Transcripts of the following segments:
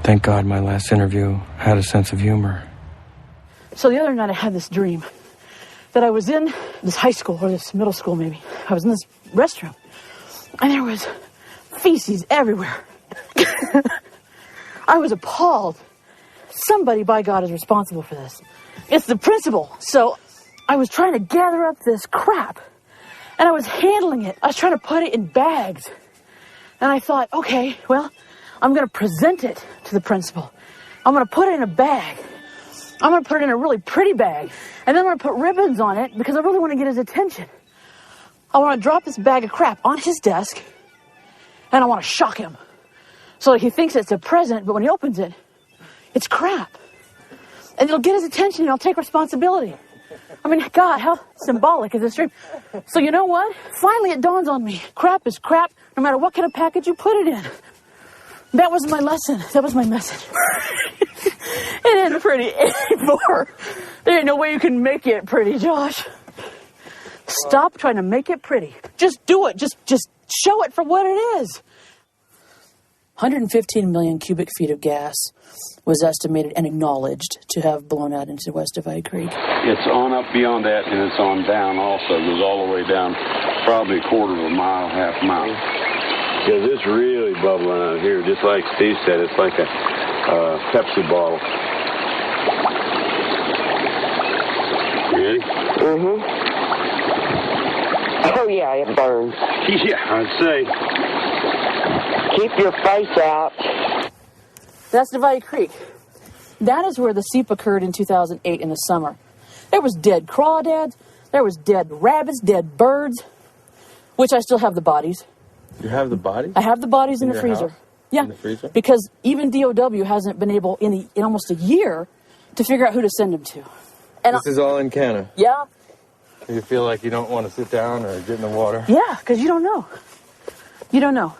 Thank God my last interview had a sense of humor. So the other night I had this dream that I was in this high school, or this middle school maybe. I was in this restroom, and there was feces everywhere. I was appalled. Somebody, by God, is responsible for this. It's the principal. So I was trying to gather up this crap, and I was handling it. I was trying to put it in bags. And I thought, okay, well, I'm going to present it to the principal. I'm going to put it in a bag. I'm going to put it in a really pretty bag. And then I'm going to put ribbons on it because I really want to get his attention. I want to drop this bag of crap on his desk, and I want to shock him. So he thinks it's a present, but when he opens it, it's crap. And it'll get his attention, and I'll take responsibility. I mean, God, how symbolic is this dream? So you know what? Finally it dawns on me. Crap is crap, no matter what kind of package you put it in. That was my lesson. That was my message. It ain't pretty anymore. There ain't no way you can make it pretty, Josh. Stop trying to make it pretty. Just do it. Just show it for what it is. 115 million cubic feet of gas was estimated and acknowledged to have blown out into West Divide Creek. It's on up beyond that, and it's on down also. It goes all the way down, probably a quarter of a mile, half a mile. Because it's really bubbling out here. Just like Steve said, it's like a Pepsi bottle. You ready? Mm-hmm. Oh, yeah, it burns. Yeah, I'd say. Keep your face out. That's Divide Creek. That is where the seep occurred in 2008 in the summer. There was dead crawdads. There was dead rabbits, dead birds, which I still have the bodies. You have the bodies? I have the bodies in the freezer. House? Yeah, in the freezer? Because even DOW hasn't been able in almost a year to figure out who to send them to. And this is all in Canada? Yeah. You feel like you don't want to sit down or get in the water? Yeah, because you don't know. You don't know.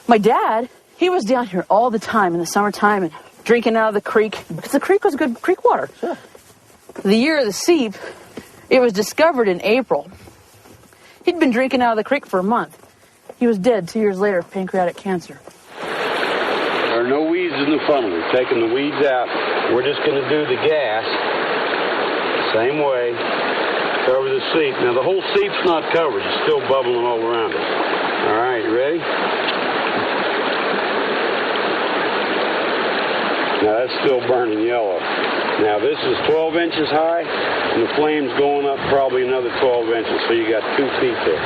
My dad, he was down here all the time in the summertime and drinking out of the creek, because the creek was good creek water. Sure. The year of the seep, it was discovered in April. He'd been drinking out of the creek for a month. He was dead 2 years later of pancreatic cancer. There are no weeds in the funnel. We've taken the weeds out. We're just going to do the gas same way. Cover the seep. Now, the whole seep's not covered. It's still bubbling all around it. All right, you ready? Now, that's still burning yellow. Now, this is 12 inches high, and the flame's going up probably another 12 inches, so you got 2 feet there.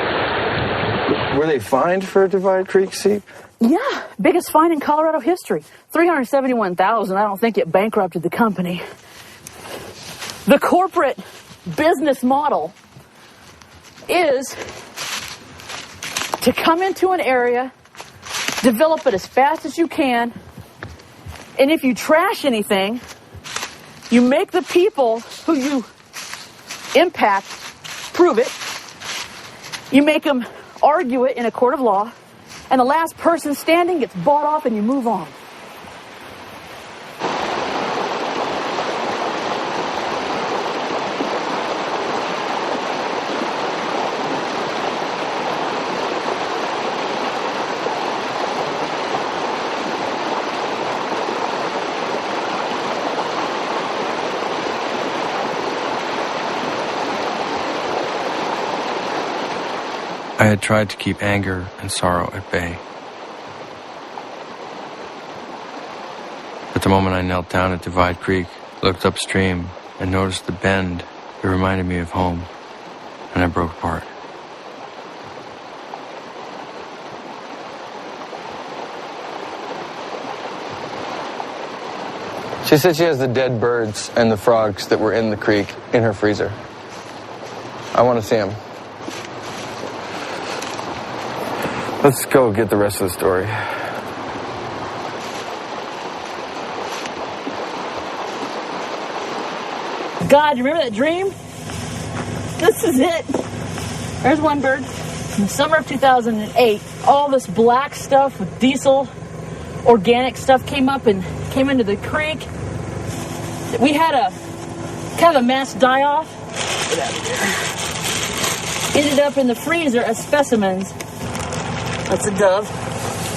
Were they fined for Divide Creek seep? Yeah, biggest fine in Colorado history. $371,000. I don't think it bankrupted the company. The corporate business model is to come into an area, develop it as fast as you can, and if you trash anything, you make the people who you impact prove it. You make them argue it in a court of law, and the last person standing gets bought off and you move on. I had tried to keep anger and sorrow at bay. But the moment I knelt down at Divide Creek, looked upstream, and noticed the bend, it reminded me of home, and I broke apart. She said she has the dead birds and the frogs that were in the creek in her freezer. I want to see them. Let's go get the rest of the story. God, you remember that dream? This is it. There's one bird. In the summer of 2008, all this black stuff with diesel, organic stuff came up and came into the creek. We had a kind of a mass die-off. Get out of here. Ended up in the freezer as specimens. That's a dove.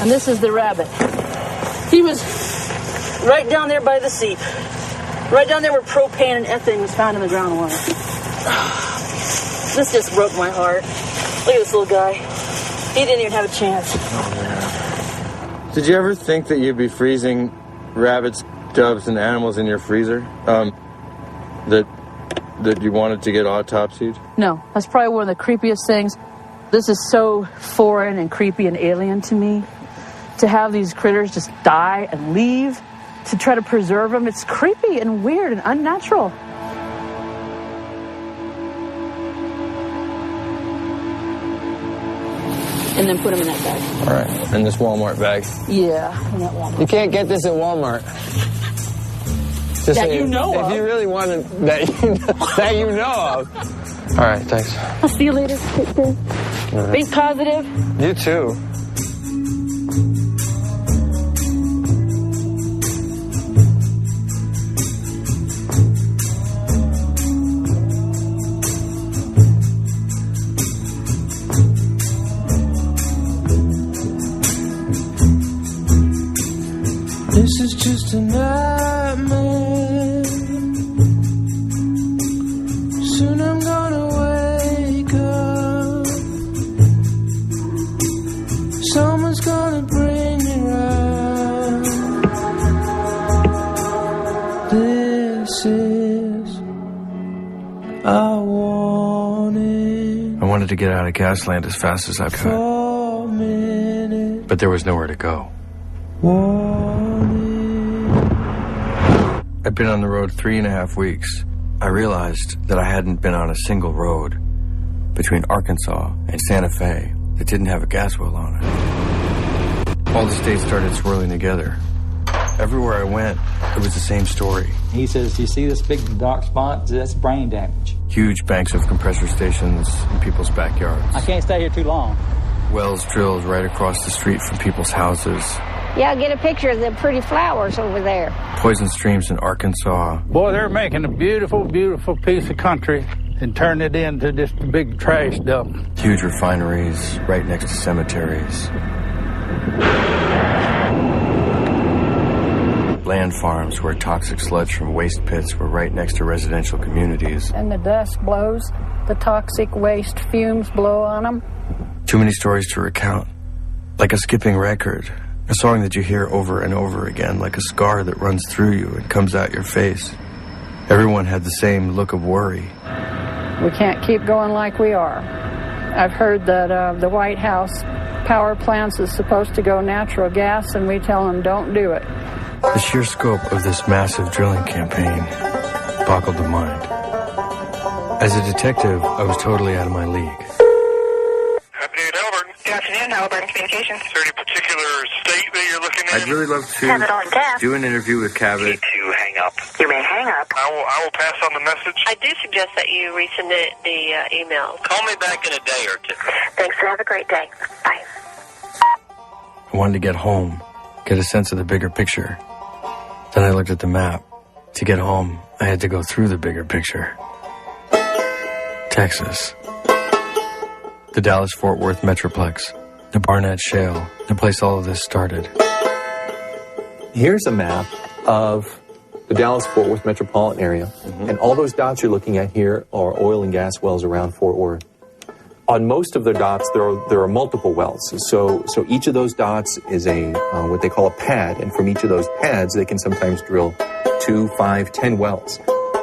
And this is the rabbit. He was Right down there by the seat. Right down there where propane and ethane was found in the groundwater. This just broke my heart. Look at this little guy. He didn't even have a chance. Oh, yeah. Did you ever think that you'd be freezing rabbits, doves, and animals in your freezer? That you wanted to get autopsied? No, that's probably one of the creepiest things. This is so foreign and creepy and alien to me. To have these critters just die and leave, to try to preserve them, it's creepy and weird and unnatural. And then put them in that bag. All right, in this Walmart bag. Yeah, in that Walmart. You can't get this at Walmart. Just That you know of. If you really wanted that you know of. All right, thanks. I'll see you later. Take care. Right. Think positive. You too. This is just a nightmare. Soon I'm gonna wake up. Someone's gonna bring me round. This is I want it. I wanted to get out of Gasland as fast as I could, 4 minutes. but there was nowhere to go. I'd been on the road 3.5 weeks. I realized that I hadn't been on a single road between Arkansas and Santa Fe that didn't have a gas well on it. All the states started swirling together. Everywhere I went, it was the same story. He says, "You see this big dark spot? That's brain damage." Huge banks of compressor stations in people's backyards. I can't stay here too long. Wells drilled right across the street from people's houses. Yeah, get a picture of the pretty flowers over there. Poison streams in Arkansas. Boy, they're making a beautiful, beautiful piece of country and turning it into just a big trash dump. Huge refineries right next to cemeteries. Land farms where toxic sludge from waste pits were right next to residential communities. And the dust blows, the toxic waste fumes blow on them. Too many stories to recount. Like a skipping record. A song that you hear over and over again, like a scar that runs through you and comes out your face. Everyone had the same look of worry. We can't keep going like we are. I've heard that the White House power plants is supposed to go natural gas, and we tell them don't do it. The sheer scope of this massive drilling campaign boggled the mind. As a detective, I was totally out of my league. Good afternoon, Halliburton Communications. Is there any particular state that you're looking at? I'd really love to do an interview with Cabot. Need to hang up. You may hang up. I will pass on the message. I do suggest that you resubmit the email. Call me back in a day or two. Thanks, and have a great day. Bye. I wanted to get home, get a sense of the bigger picture. Then I looked at the map. To get home, I had to go through the bigger picture. Texas. The Dallas-Fort Worth Metroplex. The Barnett Shale. The place all of this started. Here's a map of the Dallas-Fort Worth metropolitan area. And all those dots you're looking at here are oil and gas wells around Fort Worth. On most of the dots, there are multiple wells. So each of those dots is a what they call a pad. And from each of those pads, they can sometimes drill 2, 5, 10 wells.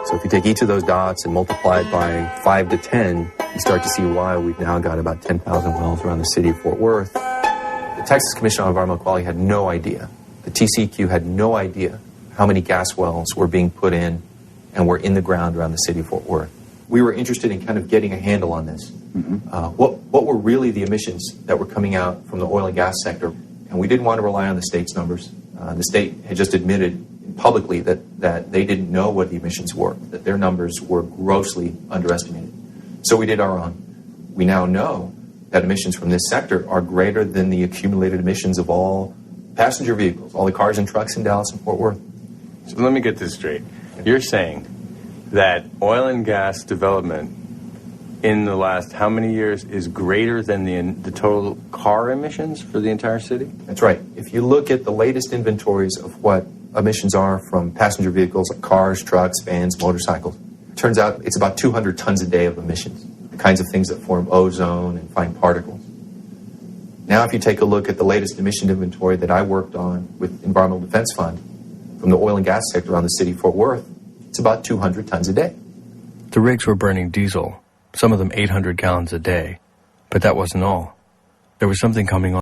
So if you take each of those dots and multiply it by 5 to 10, you start to see why we've now got about 10,000 wells around the city of Fort Worth. The Texas Commission on Environmental Quality had no idea. The TCEQ had no idea how many gas wells were being put in and were in the ground around the city of Fort Worth. We were interested in kind of getting a handle on this. What were really the emissions that were coming out from the oil and gas sector? And we didn't want to rely on the state's numbers. The state had just admitted publicly that they didn't know what the emissions were, that their numbers were grossly underestimated. So we did our own. We now know that emissions from this sector are greater than the accumulated emissions of all passenger vehicles, all the cars and trucks in Dallas and Fort Worth. So let me get this straight. You're saying that oil and gas development in the last how many years is greater than the total car emissions for the entire city? That's right. If you look at the latest inventories of what emissions are from passenger vehicles like cars, trucks, vans, motorcycles. Turns out it's about 200 tons a day of emissions, the kinds of things that form ozone and fine particles. Now, if you take a look at the latest emission inventory that I worked on with Environmental Defense Fund from the oil and gas sector around the city of Fort Worth, it's about 200 tons a day. The rigs were burning diesel, some of them 800 gallons a day. But that wasn't all. There was something coming on.